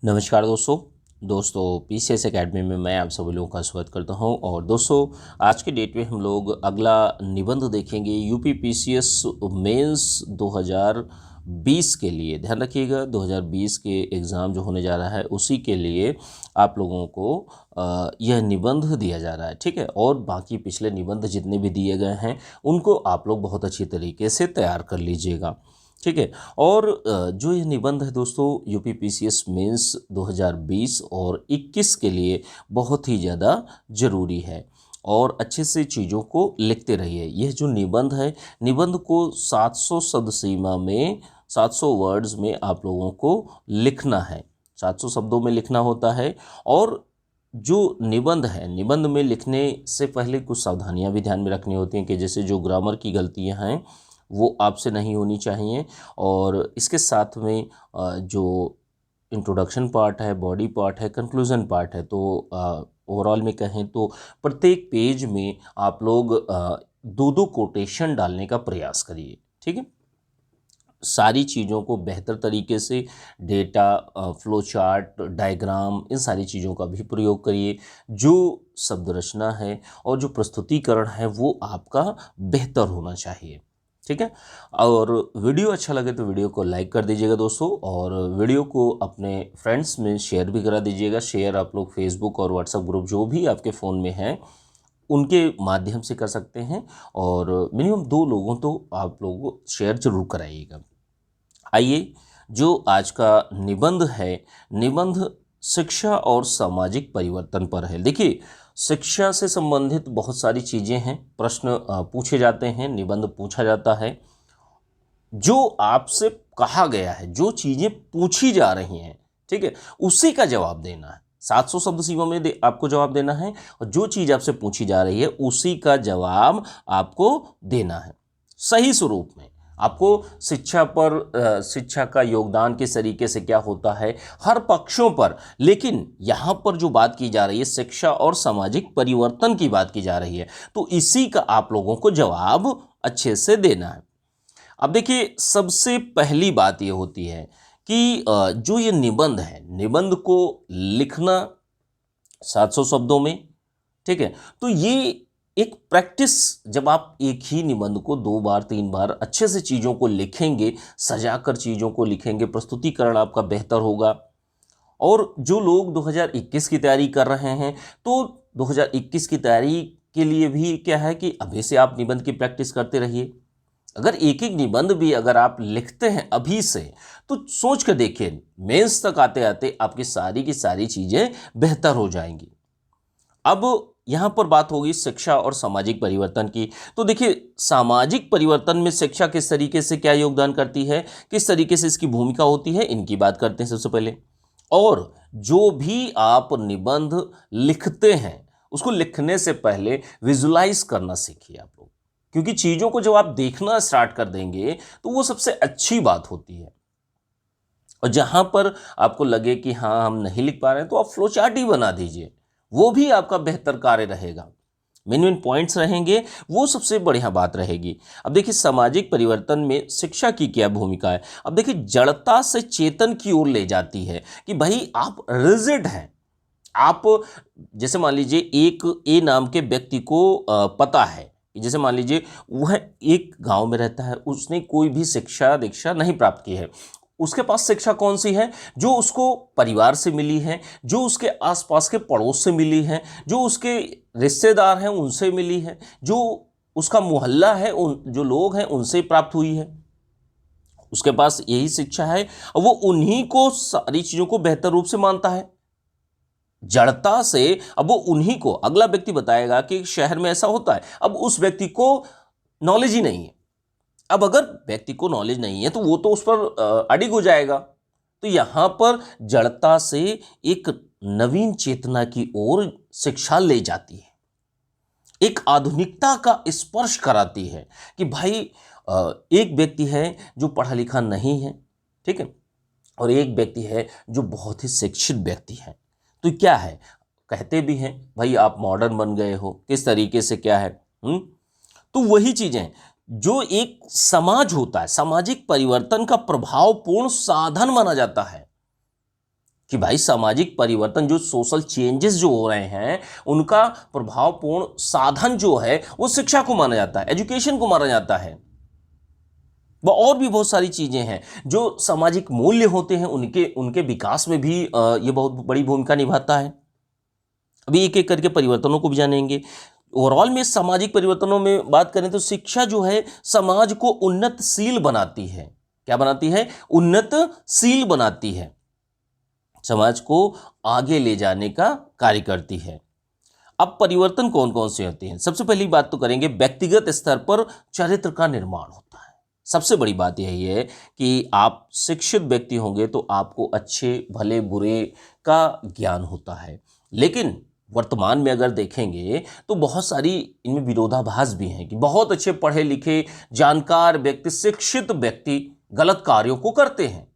नमस्कार दोस्तों PCS academy में मैं आप सभी लोगों का स्वागत करता हूं। और दोस्तों आज के डेट में हम लोग अगला निबंध देखेंगे यूपी पीसीएस मेंस 2020 के लिए। ध्यान रखिएगा 2020 के एग्ज़ाम जो होने जा रहा है उसी के लिए आप लोगों को यह निबंध दिया जा रहा है, ठीक है। और बाकी पिछले निबंध जितने भी दिए गए हैं उनको आप लोग बहुत अच्छी तरीके से तैयार कर लीजिएगा, ठीक है। और जो ये निबंध है दोस्तों यूपी पीसीएस मेंस 2020 और 21 के लिए बहुत ही ज़्यादा ज़रूरी है और अच्छे से चीज़ों को लिखते रहिए। यह जो निबंध है, निबंध को 700 शब्द सीमा में 700 वर्ड्स में आप लोगों को लिखना है, 700 शब्दों में लिखना होता है। और जो निबंध है, निबंध में लिखने से पहले कुछ सावधानियां भी ध्यान में रखनी होती हैं कि जैसे जो ग्रामर की गलतियां हैं वो आपसे नहीं होनी चाहिए। और इसके साथ में जो इंट्रोडक्शन पार्ट है, बॉडी पार्ट है, कंक्लूज़न पार्ट है, तो ओवरऑल में कहें तो प्रत्येक पेज में आप लोग दो दो कोटेशन डालने का प्रयास करिए, ठीक है। सारी चीज़ों को बेहतर तरीके से डेटा, फ्लो चार्ट, डायग्राम, इन सारी चीज़ों का भी प्रयोग करिए। जो शब्द रचना है और जो प्रस्तुतिकरण है वो आपका बेहतर होना चाहिए, ठीक है। और वीडियो अच्छा लगे तो वीडियो को लाइक कर दीजिएगा दोस्तों, और वीडियो को अपने फ्रेंड्स में शेयर भी करा दीजिएगा। शेयर आप लोग फेसबुक और व्हाट्सएप ग्रुप जो भी आपके फ़ोन में हैं उनके माध्यम से कर सकते हैं, और मिनिमम 2 लोगों तो आप लोग शेयर जरूर कराइएगा। आइए, जो आज का निबंध है, निबंध शिक्षा और सामाजिक परिवर्तन पर है। देखिए, शिक्षा से संबंधित बहुत सारी चीज़ें हैं, प्रश्न पूछे जाते हैं, निबंध पूछा जाता है। जो आपसे कहा गया है, जो चीज़ें पूछी जा रही हैं, ठीक है, उसी का जवाब देना है। 700 शब्द सीमा में आपको जवाब देना है, और जो चीज़ आपसे पूछी जा रही है उसी का जवाब आपको देना है सही स्वरूप में। आपको शिक्षा पर शिक्षा का योगदान किस तरीके से क्या होता है हर पक्षों पर, लेकिन यहाँ पर जो बात की जा रही है शिक्षा और सामाजिक परिवर्तन की बात की जा रही है, तो इसी का आप लोगों को जवाब अच्छे से देना है। अब देखिए, सबसे पहली बात ये होती है कि जो ये निबंध है, निबंध को लिखना 700 शब्दों में, ठीक है। तो ये एक प्रैक्टिस, जब आप एक ही निबंध को 2 बार 3 बार अच्छे से चीज़ों को लिखेंगे, सजाकर चीज़ों को लिखेंगे, प्रस्तुतिकरण आपका बेहतर होगा। और जो लोग 2021 की तैयारी कर रहे हैं, तो 2021 की तैयारी के लिए भी क्या है कि अभी से आप निबंध की प्रैक्टिस करते रहिए। अगर एक एक निबंध भी अगर आप लिखते हैं अभी से, तो सोच कर देखिए मेंस तक आते आते आपकी सारी की सारी चीज़ें बेहतर हो जाएंगी। अब यहाँ पर बात होगी शिक्षा और सामाजिक परिवर्तन की। तो देखिए, सामाजिक परिवर्तन में शिक्षा किस तरीके से क्या योगदान करती है, किस तरीके से इसकी भूमिका होती है, इनकी बात करते हैं सबसे पहले। और जो भी आप निबंध लिखते हैं उसको लिखने से पहले विजुलाइज करना सीखिए आप लोग, क्योंकि चीज़ों को जब आप देखना स्टार्ट कर देंगे तो वो सबसे अच्छी बात होती है। और जहाँ पर आपको लगे कि हाँ हम नहीं लिख पा रहे हैं, तो आप फ्लो चार्ट ही बना दीजिए, वो भी आपका बेहतर कार्य रहेगा। मेन मेन पॉइंट्स रहेंगे, वो सबसे बढ़िया बात रहेगी। अब देखिए, सामाजिक परिवर्तन में शिक्षा की क्या भूमिका है। अब देखिए, जड़ता से चेतन की ओर ले जाती है कि भाई आप रिजिड हैं। आप जैसे मान लीजिए एक ए नाम के व्यक्ति को पता है, जैसे मान लीजिए वह एक गांव में रहता है, उसने कोई भी शिक्षा दीक्षा नहीं प्राप्त की है। उसके पास शिक्षा कौन सी है, जो उसको परिवार से मिली है, जो उसके आसपास के पड़ोस से मिली है, जो उसके रिश्तेदार हैं उनसे मिली है, जो उसका मोहल्ला है, उन जो लोग हैं उनसे प्राप्त हुई है। उसके पास यही शिक्षा है और वो उन्हीं को सारी चीज़ों को बेहतर रूप से मानता है। जड़ता से अब वो उन्हीं को, अगला व्यक्ति बताएगा कि शहर में ऐसा होता है, अब उस व्यक्ति को नॉलेज ही नहीं है। अब अगर व्यक्ति को नॉलेज नहीं है तो वो तो उस पर अडिग हो जाएगा। तो यहां पर जड़ता से एक नवीन चेतना की ओर शिक्षा ले जाती है, एक आधुनिकता का स्पर्श कराती है कि भाई एक व्यक्ति है जो पढ़ा लिखा नहीं है, ठीक है, और एक व्यक्ति है जो बहुत ही शिक्षित व्यक्ति है। तो क्या है, कहते भी हैं भाई आप मॉडर्न बन गए हो, किस तरीके से क्या है। तो वही चीजें, जो एक समाज होता है, सामाजिक परिवर्तन का प्रभावपूर्ण साधन माना जाता है, कि भाई सामाजिक परिवर्तन, जो सोशल चेंजेस जो हो रहे हैं, उनका प्रभावपूर्ण साधन जो है वो शिक्षा को माना जाता है, एजुकेशन को माना जाता है। और भी बहुत सारी चीजें हैं जो सामाजिक मूल्य होते हैं, उनके उनके विकास में भी ये बहुत बड़ी भूमिका निभाता है। अभी एक एक करके परिवर्तनों को भी जानेंगे। ओवरऑल में सामाजिक परिवर्तनों में बात करें तो शिक्षा जो है समाज को उन्नतशील बनाती है। क्या बनाती है? उन्नतशील बनाती है, समाज को आगे ले जाने का कार्य करती है। अब परिवर्तन कौन कौन से होते हैं? सबसे पहली बात तो करेंगे, व्यक्तिगत स्तर पर चरित्र का निर्माण होता है। सबसे बड़ी बात यही है कि आप शिक्षित व्यक्ति होंगे तो आपको अच्छे भले बुरे का ज्ञान होता है, लेकिन वर्तमान में अगर देखेंगे तो बहुत सारी इनमें विरोधाभास भी हैं कि बहुत अच्छे पढ़े लिखे जानकार व्यक्ति, शिक्षित व्यक्ति गलत कार्यों को करते हैं,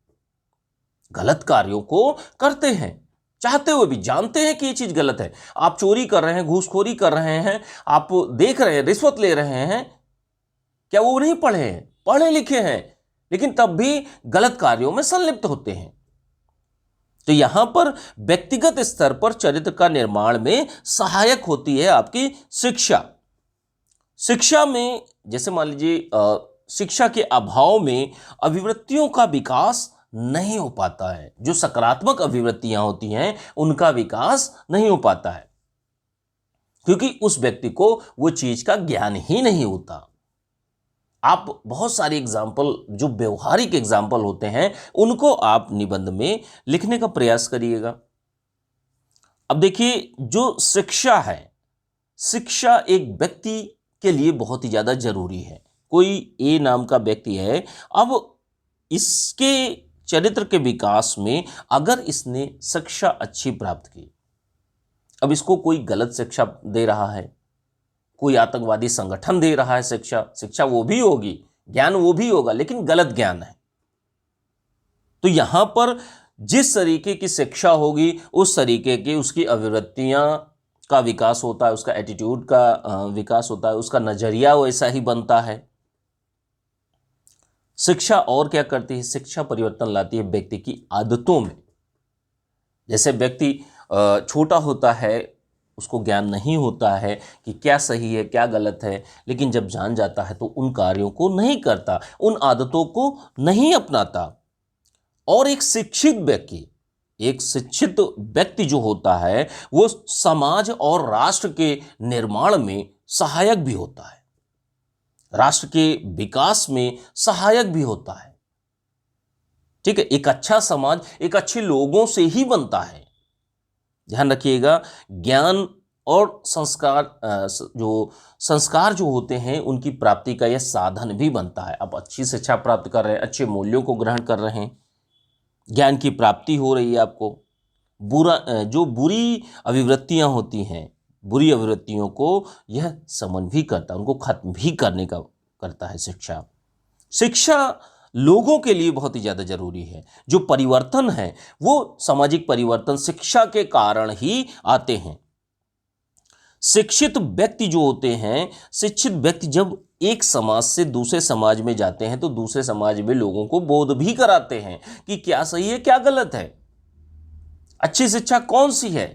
गलत कार्यों को करते हैं, चाहते हुए भी, जानते हैं कि ये चीज गलत है। आप चोरी कर रहे हैं, घूसखोरी कर रहे हैं, आप देख रहे हैं, रिश्वत ले रहे हैं, क्या वो नहीं पढ़े हैं? पढ़े लिखे हैं, लेकिन तब भी गलत कार्यों में संलिप्त होते हैं। तो यहां पर व्यक्तिगत स्तर पर चरित्र का निर्माण में सहायक होती है आपकी शिक्षा। शिक्षा में जैसे मान लीजिए शिक्षा के अभाव में अभिवृत्तियों का विकास नहीं हो पाता है, जो सकारात्मक अभिवृत्तियां होती हैं उनका विकास नहीं हो पाता है, क्योंकि उस व्यक्ति को वो चीज का ज्ञान ही नहीं होता। आप बहुत सारे एग्जाम्पल, जो व्यवहारिक एग्जाम्पल होते हैं, उनको आप निबंध में लिखने का प्रयास करिएगा। अब देखिए, जो शिक्षा है, शिक्षा एक व्यक्ति के लिए बहुत ही ज्यादा जरूरी है। कोई ए नाम का व्यक्ति है, अब इसके चरित्र के विकास में अगर इसने शिक्षा अच्छी प्राप्त की, अब इसको कोई गलत शिक्षा दे रहा है, कोई आतंकवादी संगठन दे रहा है शिक्षा वो भी होगी, ज्ञान वो भी होगा, लेकिन गलत ज्ञान है, तो यहां पर जिस तरीके की शिक्षा होगी उस तरीके की उसकी अभिवृत्तियां का विकास होता है, उसका एटीट्यूड का विकास होता है, उसका नजरिया वैसा ही बनता है। शिक्षा और क्या करती है? शिक्षा परिवर्तन लाती है व्यक्ति की आदतों में। जैसे व्यक्ति छोटा होता है, उसको ज्ञान नहीं होता है कि क्या सही है क्या गलत है, लेकिन जब जान जाता है तो उन कार्यों को नहीं करता, उन आदतों को नहीं अपनाता। और एक शिक्षित व्यक्ति जो होता है वो समाज और राष्ट्र के निर्माण में सहायक भी होता है, राष्ट्र के विकास में सहायक भी होता है। ठीक है, एक अच्छा समाज एक अच्छे लोगों से ही बनता है। ध्यान रखिएगा, ज्ञान और संस्कार जो होते हैं उनकी प्राप्ति का यह साधन भी बनता है। आप अच्छी शिक्षा प्राप्त कर रहे हैं, अच्छे मूल्यों को ग्रहण कर रहे हैं, ज्ञान की प्राप्ति हो रही है आपको। जो बुरी अभिवृत्तियां होती हैं, बुरी अभिवृत्तियों को यह समन भी करता है, उनको खत्म भी करने का करता है शिक्षा लोगों के लिए बहुत ही ज़्यादा जरूरी है। जो परिवर्तन है वो सामाजिक परिवर्तन शिक्षा के कारण ही आते हैं। शिक्षित व्यक्ति जो होते हैं, शिक्षित व्यक्ति जब एक समाज से दूसरे समाज में जाते हैं तो दूसरे समाज में लोगों को बोध भी कराते हैं कि क्या सही है क्या गलत है, अच्छी शिक्षा कौन सी है।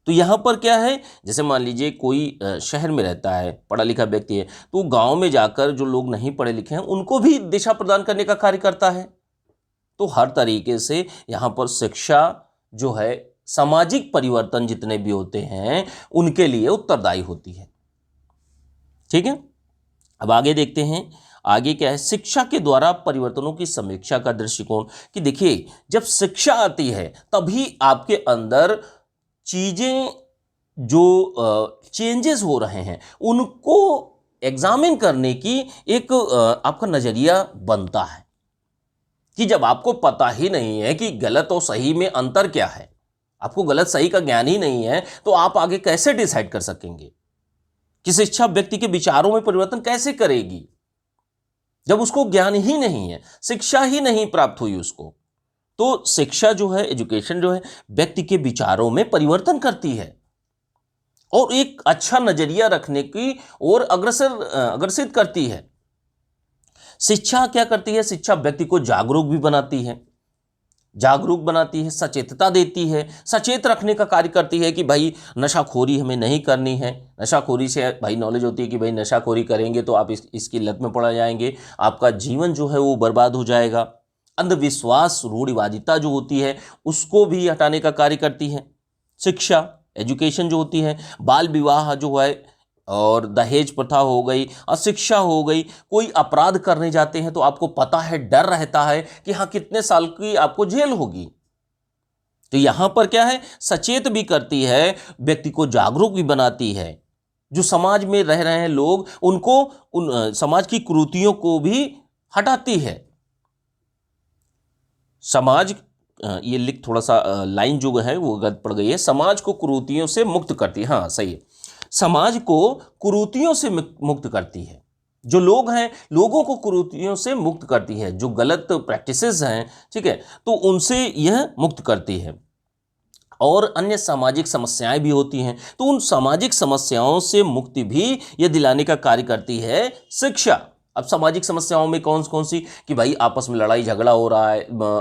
तो यहां पर क्या है, जैसे मान लीजिए कोई शहर में रहता है, पढ़ा लिखा व्यक्ति है, तो गांव में जाकर जो लोग नहीं पढ़े लिखे हैं उनको भी दिशा प्रदान करने का कार्य करता है। तो हर तरीके से यहां पर शिक्षा जो है सामाजिक परिवर्तन जितने भी होते हैं उनके लिए उत्तरदायी होती है। ठीक है, अब आगे देखते हैं। आगे क्या है, शिक्षा के द्वारा परिवर्तनों की समीक्षा का दृष्टिकोण। कि देखिए, जब शिक्षा आती है तभी आपके अंदर चीजें जो चेंजेस हो रहे हैं उनको एग्जामिन करने की एक आपका नजरिया बनता है। कि जब आपको पता ही नहीं है कि गलत और सही में अंतर क्या है, आपको गलत सही का ज्ञान ही नहीं है, तो आप आगे कैसे डिसाइड कर सकेंगे कि शिक्षा व्यक्ति के विचारों में परिवर्तन कैसे करेगी, जब उसको ज्ञान ही नहीं है, शिक्षा ही नहीं प्राप्त हुई उसको। तो शिक्षा जो है, एजुकेशन जो है, व्यक्ति के विचारों में परिवर्तन करती है और एक अच्छा नजरिया रखने की ओर अग्रसित करती है। शिक्षा क्या करती है, शिक्षा व्यक्ति को जागरूक भी बनाती है। जागरूक बनाती है, सचेतता देती है, सचेत रखने का कार्य करती है कि भाई नशाखोरी हमें नहीं करनी है। नशाखोरी से भाई नॉलेज होती है कि भाई नशाखोरी करेंगे तो आप इसकी लत में पड़ जाएंगे, आपका जीवन जो है वो बर्बाद हो जाएगा। अंधविश्वास, रूढ़िवादिता जो होती है उसको भी हटाने का कार्य करती है। शिक्षा, एजुकेशन जो होती है, बाल विवाह जो है और दहेज प्रथा हो गई, अशिक्षा हो गई, कोई अपराध करने जाते हैं तो आपको पता है, डर रहता है कि हाँ कितने साल की आपको जेल होगी। तो यहां पर क्या है, सचेत भी करती है, व्यक्ति को जागरूक भी बनाती है। जो समाज में रह रहे हैं लोग उनको उन समाज की कुरीतियों को भी हटाती है। समाज ये लिख थोड़ा सा लाइन जो है वो गलत पड़ गई है। समाज को कुरीतियों से मुक्त करती है, हाँ सही है, समाज को कुरीतियों से मुक्त करती है। जो लोग हैं लोगों को कुरीतियों से मुक्त करती है, जो गलत प्रैक्टिसेस हैं, ठीक है, तो उनसे यह मुक्त करती है। और अन्य सामाजिक समस्याएं भी होती हैं, तो उन सामाजिक समस्याओं से मुक्ति भी यह दिलाने का कार्य करती है शिक्षा। अब सामाजिक समस्याओं में कौन कौन सी, कि भाई आपस में लड़ाई झगड़ा हो रहा है,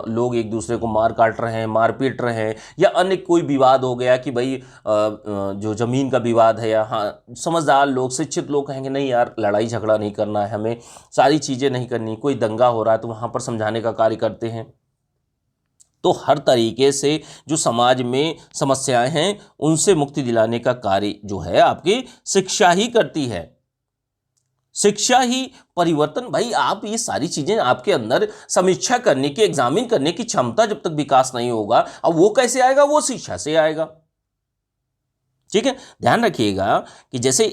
लोग एक दूसरे को मार काट रहे हैं, मार पीट रहे हैं, या अन्य कोई विवाद हो गया कि भाई जो ज़मीन का विवाद है, या हाँ समझदार लोग, शिक्षित लोग कहेंगे नहीं यार लड़ाई झगड़ा नहीं करना है, हमें सारी चीज़ें नहीं करनी, कोई दंगा हो रहा है तो वहाँ पर समझाने का कार्य करते हैं। तो हर तरीके से जो समाज में समस्याएं हैं उनसे मुक्ति दिलाने का कार्य जो है आपकी शिक्षा ही करती है। शिक्षा ही परिवर्तन, भाई आप ये सारी चीजें आपके अंदर समीक्षा करने की, एग्जामिन करने की क्षमता जब तक विकास नहीं होगा, अब वो कैसे आएगा, वो शिक्षा से आएगा। ठीक है, ध्यान रखिएगा कि जैसे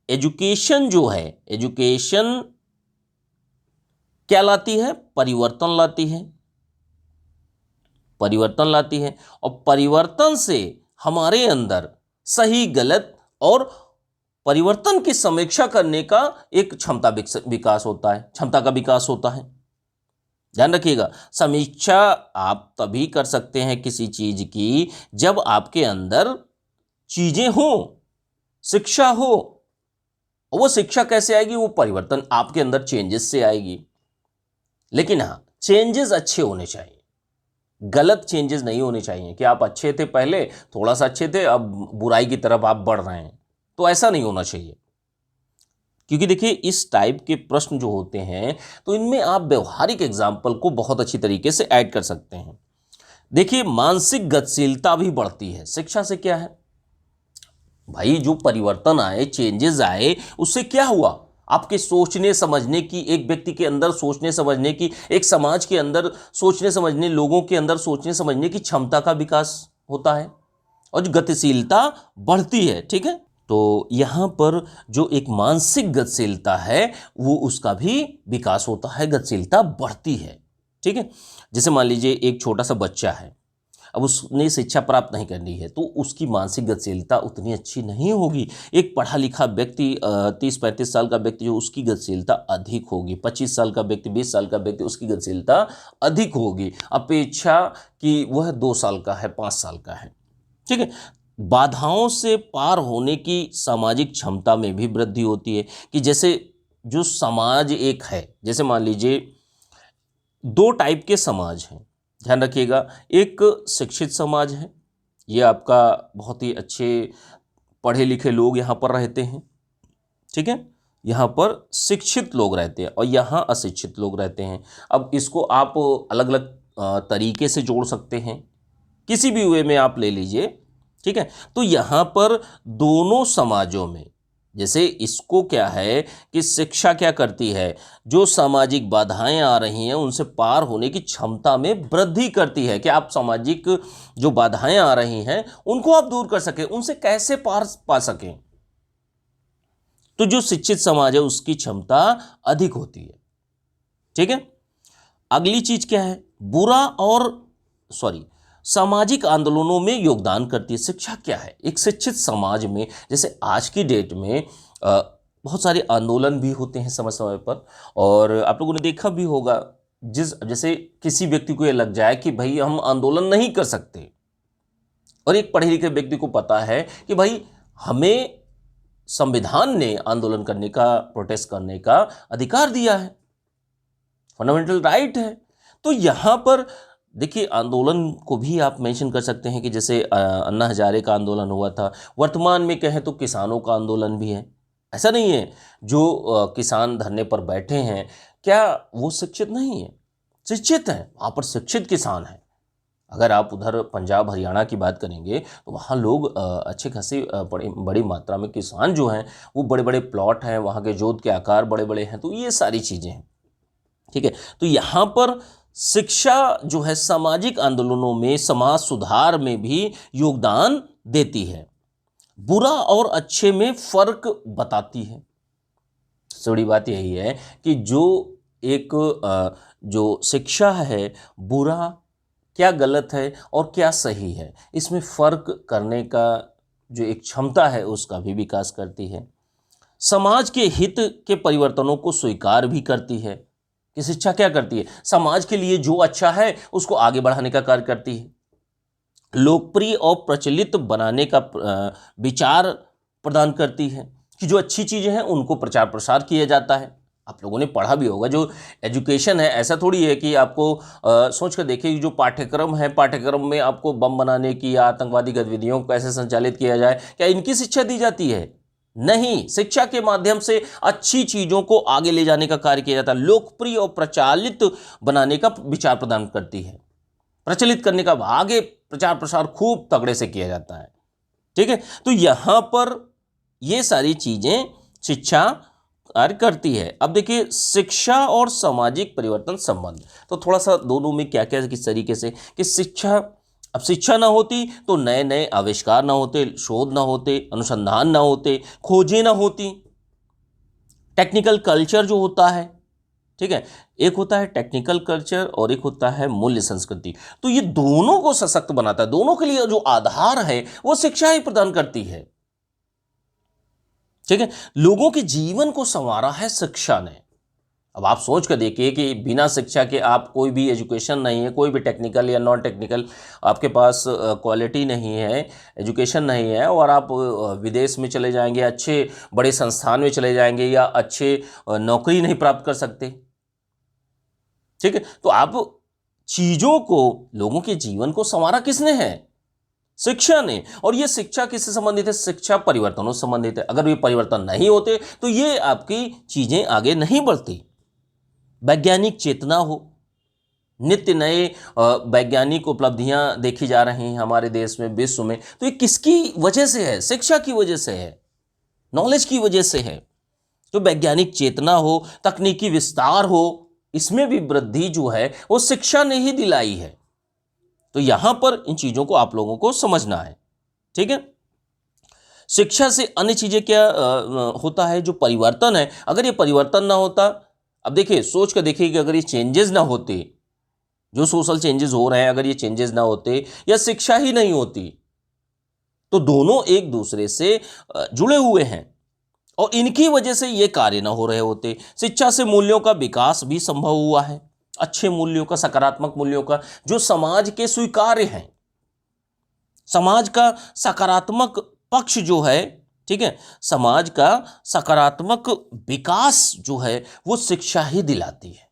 एजुकेशन जो है, एजुकेशन क्या लाती है, परिवर्तन लाती है, परिवर्तन लाती है, और परिवर्तन से हमारे अंदर सही गलत और परिवर्तन की समीक्षा करने का एक विकास होता है, क्षमता का विकास होता है। ध्यान रखिएगा, समीक्षा आप तभी कर सकते हैं किसी चीज की जब आपके अंदर चीजें हो, शिक्षा हो। और वो शिक्षा कैसे आएगी, वो परिवर्तन आपके अंदर चेंजेस से आएगी। लेकिन हाँ, चेंजेस अच्छे होने चाहिए, गलत चेंजेस नहीं होने चाहिए कि आप अच्छे थे पहले, थोड़ा सा अच्छे थे, अब बुराई की तरफ आप बढ़ रहे हैं, तो ऐसा नहीं होना चाहिए। क्योंकि देखिए इस टाइप के प्रश्न जो होते हैं तो इनमें आप व्यवहारिक एग्जाम्पल को बहुत अच्छी तरीके से ऐड कर सकते हैं। देखिए मानसिक गतिशीलता भी बढ़ती है शिक्षा से। क्या है भाई, जो परिवर्तन आए, चेंजेस आए, उससे क्या हुआ, आपके सोचने समझने की, एक व्यक्ति के अंदर सोचने समझने की, एक समाज के अंदर सोचने समझने, लोगों के अंदर सोचने समझने की क्षमता का विकास होता है और जो गतिशीलता बढ़ती है। ठीक है, तो यहाँ पर जो एक मानसिक गतिशीलता है वो उसका भी विकास होता है, गतिशीलता बढ़ती है। ठीक है, जैसे मान लीजिए एक छोटा सा बच्चा है, अब उसने शिक्षा प्राप्त नहीं करनी है तो उसकी मानसिक गतिशीलता उतनी अच्छी नहीं होगी। एक पढ़ा लिखा व्यक्ति 30-35 साल का व्यक्ति जो, उसकी गतिशीलता अधिक होगी। 25 साल का व्यक्ति, 20 साल का व्यक्ति, उसकी गतिशीलता अधिक होगी अपेक्षा कि वह 2 साल का है, 5 साल का है। ठीक है, बाधाओं से पार होने की सामाजिक क्षमता में भी वृद्धि होती है कि जैसे जो समाज एक है, जैसे मान लीजिए 2 टाइप के समाज हैं, ध्यान रखिएगा। एक शिक्षित समाज है, ये आपका बहुत ही अच्छे पढ़े लिखे लोग यहाँ पर रहते हैं। ठीक है, यहाँ पर शिक्षित लोग रहते हैं और यहाँ अशिक्षित लोग रहते हैं। अब इसको आप अलग अलग तरीके से जोड़ सकते हैं, किसी भी वे में आप ले लीजिए। ठीक है, तो यहाँ पर दोनों समाजों में जैसे इसको क्या है कि शिक्षा क्या करती है, जो सामाजिक बाधाएं आ रही हैं उनसे पार होने की क्षमता में वृद्धि करती है कि आप सामाजिक जो बाधाएं आ रही हैं उनको आप दूर कर सकें, उनसे कैसे पार पा सकें। तो जो शिक्षित समाज है उसकी क्षमता अधिक होती है। ठीक है, अगली चीज क्या है, सामाजिक आंदोलनों में योगदान करती है शिक्षा। क्या है, एक शिक्षित समाज में जैसे आज की डेट में बहुत सारे आंदोलन भी होते हैं समय समय पर, और आप लोगों ने देखा भी होगा जैसे किसी व्यक्ति को ये लग जाए कि भाई हम आंदोलन नहीं कर सकते, और एक पढ़े लिखे व्यक्ति को पता है कि भाई हमें संविधान ने आंदोलन करने का, प्रोटेस्ट करने का अधिकार दिया है, फंडामेंटल राइट है। तो यहाँ पर देखिए आंदोलन को भी आप मेंशन कर सकते हैं कि जैसे अन्ना हजारे का आंदोलन हुआ था, वर्तमान में कहें तो किसानों का आंदोलन भी है। ऐसा नहीं है जो किसान धरने पर बैठे हैं क्या वो शिक्षित नहीं है, शिक्षित हैं, वहाँ पर शिक्षित किसान हैं। अगर आप उधर पंजाब हरियाणा की बात करेंगे तो वहाँ लोग अच्छे खासी बड़ी बड़ी मात्रा में किसान जो हैं वो बड़े बड़े प्लॉट हैं, वहाँ के जोत के आकार बड़े बड़े हैं, तो ये सारी चीज़ें हैं। ठीक है, तो यहाँ पर शिक्षा जो है सामाजिक आंदोलनों में, समाज सुधार में भी योगदान देती है, बुरा और अच्छे में फर्क बताती है। बड़ी बात यही है कि जो एक जो शिक्षा है, बुरा क्या गलत है और क्या सही है, इसमें फर्क करने का जो एक क्षमता है उसका भी विकास करती है। समाज के हित के परिवर्तनों को स्वीकार भी करती है कि शिक्षा क्या करती है, समाज के लिए जो अच्छा है उसको आगे बढ़ाने का कार्य करती है, लोकप्रिय और प्रचलित बनाने का विचार प्रदान करती है कि जो अच्छी चीज़ें हैं उनको प्रचार प्रसार किया जाता है। आप लोगों ने पढ़ा भी होगा, जो एजुकेशन है ऐसा थोड़ी है कि आपको सोच कर देखिए, जो पाठ्यक्रम है, पाठ्यक्रम में आपको बम बनाने की या आतंकवादी गतिविधियों को कैसे संचालित किया जाए, क्या इनकी शिक्षा दी जाती है? नहीं, शिक्षा के माध्यम से अच्छी चीज़ों को आगे ले जाने का कार्य किया जाता है, लोकप्रिय और प्रचालित बनाने का विचार प्रदान करती है, प्रचलित करने का आगे प्रचार प्रसार खूब तगड़े से किया जाता है। ठीक है, तो यहाँ पर ये सारी चीज़ें शिक्षा कार्य करती है। अब देखिए शिक्षा और सामाजिक परिवर्तन संबंध, तो थोड़ा सा दोनों में क्या क्या किस तरीके से कि शिक्षा, अब शिक्षा ना होती तो नए नए आविष्कार ना होते, शोध ना होते, अनुसंधान ना होते, खोजें ना होती, टेक्निकल कल्चर जो होता है, ठीक है, एक होता है टेक्निकल कल्चर और एक होता है मूल्य संस्कृति, तो ये दोनों को सशक्त बनाता है, दोनों के लिए जो आधार है वो शिक्षा ही प्रदान करती है। ठीक है, लोगों के जीवन को संवारा है शिक्षा ने। अब आप सोच कर देखिए कि बिना शिक्षा के आप कोई भी एजुकेशन नहीं है, कोई भी टेक्निकल या नॉन टेक्निकल आपके पास क्वालिटी नहीं है, एजुकेशन नहीं है, और आप विदेश में चले जाएंगे, अच्छे बड़े संस्थान में चले जाएंगे या अच्छे नौकरी नहीं प्राप्त कर सकते। ठीक है, तो आप चीज़ों को, लोगों के जीवन को संवारा किसने है? शिक्षा ने। और ये शिक्षा किससे संबंधित है? शिक्षा परिवर्तनों से संबंधित है। अगर ये परिवर्तन नहीं होते तो ये आपकी चीजें आगे नहीं बढ़ती। वैज्ञानिक चेतना हो, नित्य नए वैज्ञानिक उपलब्धियां देखी जा रही हैं हमारे देश में, विश्व में, तो ये किसकी वजह से है? शिक्षा की वजह से है, नॉलेज की वजह से है। तो वैज्ञानिक चेतना हो, तकनीकी विस्तार हो, इसमें भी वृद्धि जो है वो शिक्षा ने ही दिलाई है। तो यहां पर इन चीजों को आप लोगों को समझना है। ठीक है, शिक्षा से अन्य चीजें क्या होता है, जो परिवर्तन है, अगर ये परिवर्तन ना होता, अब देखिए सोच कर देखिए कि अगर ये चेंजेस ना होते, जो सोशल चेंजेस हो रहे हैं, अगर ये चेंजेस ना होते या शिक्षा ही नहीं होती, तो दोनों एक दूसरे से जुड़े हुए हैं और इनकी वजह से ये कार्य ना हो रहे होते। शिक्षा से मूल्यों का विकास भी संभव हुआ है, अच्छे मूल्यों का, सकारात्मक मूल्यों का, जो समाज के स्वीकार्य हैं। समाज का सकारात्मक पक्ष जो है, ठीक है, समाज का सकारात्मक विकास जो है वो शिक्षा ही दिलाती है।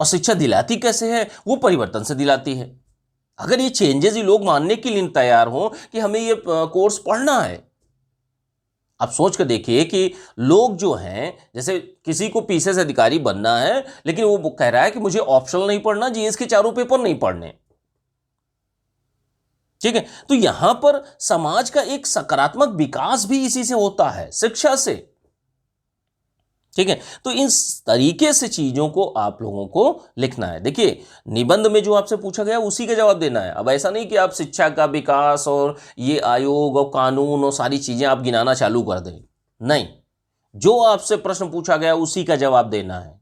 और शिक्षा दिलाती कैसे है? वो परिवर्तन से दिलाती है। अगर ये चेंजेस ही लोग मानने के लिए तैयार हों कि हमें ये कोर्स पढ़ना है, आप सोच कर देखिए कि लोग जो हैं, जैसे किसी को पीसीएस अधिकारी बनना है, लेकिन वो कह रहा है कि मुझे ऑप्शनल नहीं पढ़ना, जीएस के चारों पेपर नहीं पढ़ने। ठीक है, तो यहां पर समाज का एक सकारात्मक विकास भी इसी से होता है, शिक्षा से। ठीक है, तो इस तरीके से चीजों को आप लोगों को लिखना है। देखिए निबंध में जो आपसे पूछा गया उसी का जवाब देना है। अब ऐसा नहीं कि आप शिक्षा का विकास और ये आयोग और कानून और सारी चीजें आप गिनाना चालू कर दें, नहीं, जो आपसे प्रश्न पूछा गया उसी का जवाब देना है।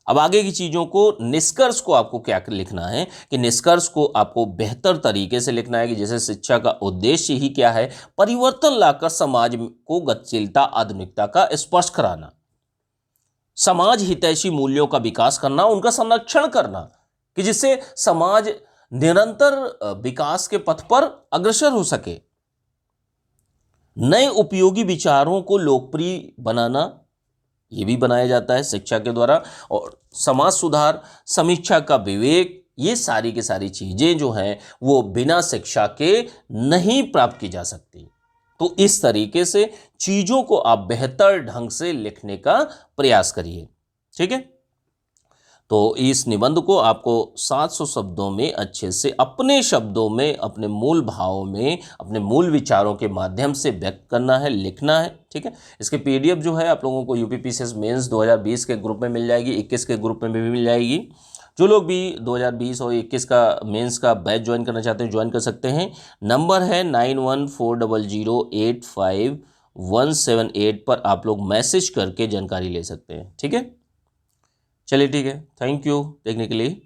अब आगे की चीज़ों को, निष्कर्ष को आपको क्या लिखना है कि निष्कर्ष को आपको बेहतर तरीके से लिखना है कि जैसे शिक्षा का उद्देश्य ही क्या है, परिवर्तन लाकर समाज को गतिशीलता, आधुनिकता का स्पर्श कराना, समाज हितैषी मूल्यों का विकास करना, उनका संरक्षण करना, कि जिससे समाज निरंतर विकास के पथ पर अग्रसर हो सके, नए उपयोगी विचारों को लोकप्रिय बनाना, ये भी बनाया जाता है शिक्षा के द्वारा। और समाज सुधार, समीक्षा का विवेक, ये सारी की सारी चीज़ें जो हैं वो बिना शिक्षा के नहीं प्राप्त की जा सकती। तो इस तरीके से चीज़ों को आप बेहतर ढंग से लिखने का प्रयास करिए। ठीक है, तो इस निबंध को आपको 700 शब्दों में अच्छे से अपने शब्दों में, अपने मूल भाव में, अपने मूल विचारों के माध्यम से व्यक्त करना है, लिखना है। ठीक है, इसके पीडीएफ जो है आप लोगों को यूपीपीसीएस मेंस 2020 के ग्रुप में मिल जाएगी, 21 के ग्रुप में भी मिल जाएगी। जो लोग भी 2020 और 21 का मेंस का बैच ज्वाइन करना चाहते हैं ज्वाइन कर सकते हैं। नंबर है 9140085178 पर आप लोग मैसेज करके जानकारी ले सकते हैं। ठीक है, चलिए ठीक है, थैंक यू देखने के लिए।